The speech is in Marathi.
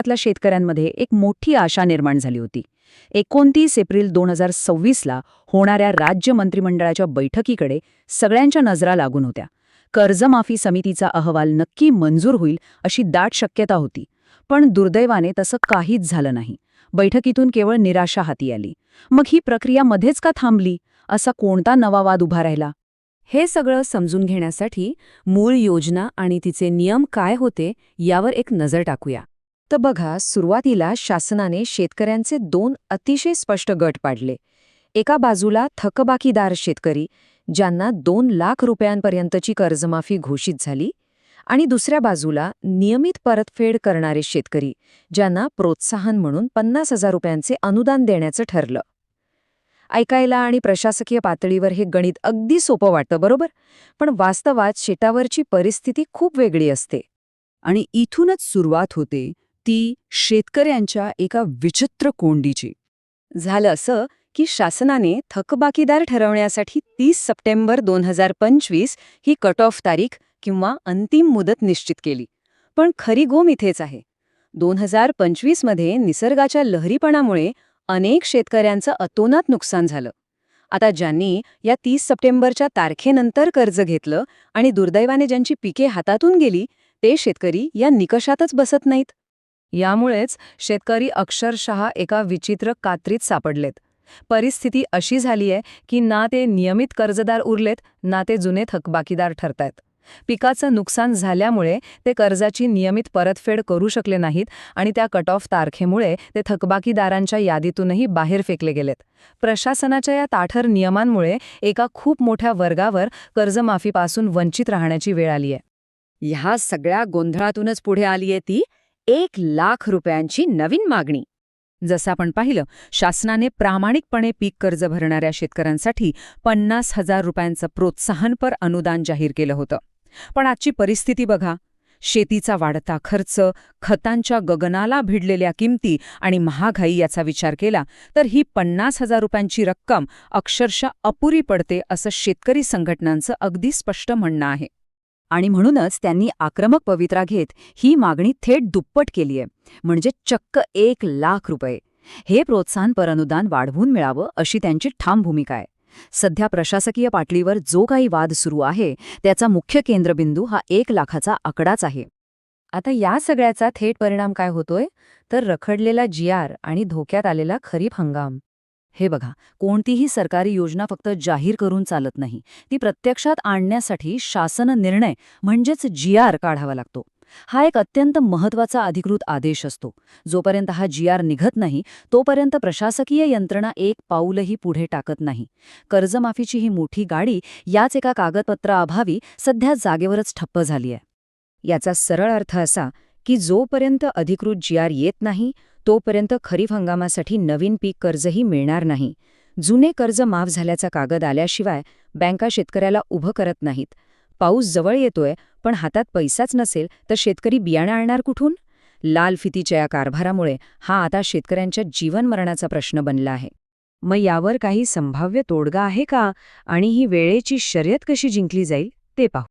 त्यातल्या शेतकऱ्यांमध्ये एक मोठी आशा निर्माण झाली होती. 29 एप्रिल 2026ला होणाऱ्या राज्य मंत्रिमंडळाच्या बैठकीकडे सगळ्यांच्या नजरा लागून होत्या. कर्जमाफी समितीचा अहवाल नक्की मंजूर होईल अशी दाट शक्यता होती. पण दुर्दैवाने तसं काहीच झालं नाही. बैठकीतून केवळ निराशा हाती आली. मग ही प्रक्रिया मध्येच का थांबली? असा कोणता नवा वाद उभा राहिला? हे सगळं समजून घेण्यासाठी मूळ योजना आणि तिचे नियम काय होते यावर एक नजर टाकूया. तर बघा, सुरुवातीला शासनाने शेतकऱ्यांचे 2 अतिशय स्पष्ट गट पाडले. एका बाजूला थकबाकीदार शेतकरी, ज्यांना 2 लाख रुपयांपर्यंतची कर्जमाफी घोषित झाली, आणि दुसऱ्या बाजूला नियमित परतफेड करणारे शेतकरी, ज्यांना प्रोत्साहन म्हणून 50,000 रुपयांचे अनुदान देण्याचं ठरलं. ऐकायला आणि प्रशासकीय पातळीवर हे गणित अगदी सोपं वाटतं, बरोबर? पण वास्तवात शेतावरची परिस्थिती खूप वेगळी असते. आणि इथूनच सुरुवात होते ती शेतकऱ्यांच्या एका विचित्र कोंडीची. झालं असं की शासनाने थकबाकीदार ठरवण्यासाठी 30 सप्टेंबर 2025 ही कट ऑफ तारीख किंवा अंतिम मुदत निश्चित केली. पण खरी गोम इथेच आहे. 2025 मध्ये निसर्गाच्या लहरीपणामुळे अनेक शेतकऱ्यांचं अतोनात नुकसान झालं. आता ज्यांनी या 30 सप्टेंबरच्या तारखेनंतर कर्ज घेतलं आणि दुर्दैवाने ज्यांची पिके हातातून गेली, ते शेतकरी या निकषातच बसत नाहीत. यामुळेच शेतकरी अक्षरशः एका विचित्र कात्रीत सापडलेत. परिस्थिती अशी झालीय की ना ते नियमित कर्जदार उरलेत, ना ते जुने थकबाकीदार ठरतायत. पिकाचं नुकसान झाल्यामुळे ते कर्जाची नियमित परतफेड करू शकले नाहीत आणि त्या कट ऑफ तारखेमुळे ते थकबाकीदारांच्या यादीतूनही बाहेर फेकले गेलेत. प्रशासनाच्या या ताठर नियमांमुळे एका खूप मोठ्या वर्गावर कर्जमाफीपासून वंचित राहण्याची वेळ आलीय. ह्या सगळ्या गोंधळातूनच पुढे आलीये ती 1 लाख रुपयांची नवीन मागणी. जसं आपण पाहिलं, शासनाने प्रामाणिकपणे पीक कर्ज भरणाऱ्या शेतकऱ्यांसाठी 50,000 रुपयांचं प्रोत्साहनपर अनुदान जाहीर केलं होतं. पण आजची परिस्थिती बघा. शेतीचा वाढता खर्च, खतांच्या गगनाला भिडलेल्या किमती आणि महागाई याचा विचार केला तर ही 50,000 रुपयांची रक्कम अक्षरशः अपुरी पडते असं शेतकरी संघटनांचं अगदी स्पष्ट म्हणणं आहे. आणि म्हणूनच त्यांनी आक्रमक पवित्रा घेत ही मागणी थेट दुप्पट केलीय, म्हणजे चक्क 1 लाख रुपये. हे प्रोत्साहनपर अनुदान वाढवून मिळावं अशी त्यांची ठाम भूमिका आहे. सध्या प्रशासकीय पातळीवर जो काही वाद सुरू आहे त्याचा मुख्य केंद्रबिंदू हा 1 लाखाचा आकडाच आहे. आता या सगळ्याचा थेट परिणाम काय होतोय तर रखडलेला GR आणि धोक्यात आलेला खरीप हंगाम. हे बघा, कोणतीही सरकारी योजना फक्त जाहीर करून चालत नाही. ती प्रत्यक्षात आणण्यासाठी शासन निर्णय म्हणजेच GR काढावा लागतो. हा एक अत्यंत महत्त्वाचा अधिकृत आदेश असतो. जोपर्यंत हा GR निघत नाही तोपर्यंत प्रशासकीय यंत्रणा एक पाऊलही पुढे टाकत नाही. कर्जमाफीची ही मोठी गाडी याच एका कागदपत्राअभावी सध्या जागेवरच ठप्प झाली आहे. याचा सरळ अर्थ असा की जोपर्यंत अधिकृत GR येत नाही तोपर्यंत खरीप हंगामासाठी नवीन पीक कर्जही मिळणार नाही. जुने कर्ज माफ झाल्याचा कागद आल्याशिवाय बँका शेतकऱ्याला उभं करत नाहीत. पाऊस जवळ येतोय पण हातात पैसाच नसेल तर शेतकरी बियाणं आणणार कुठून? लाल फितीच्या या कारभारामुळे हा आता शेतकऱ्यांच्या जीवनमरणाचा प्रश्न बनला आहे. मग यावर काही संभाव्य तोडगा आहे का आणि ही वेळेची शर्यत कशी जिंकली जाईल ते पाहू.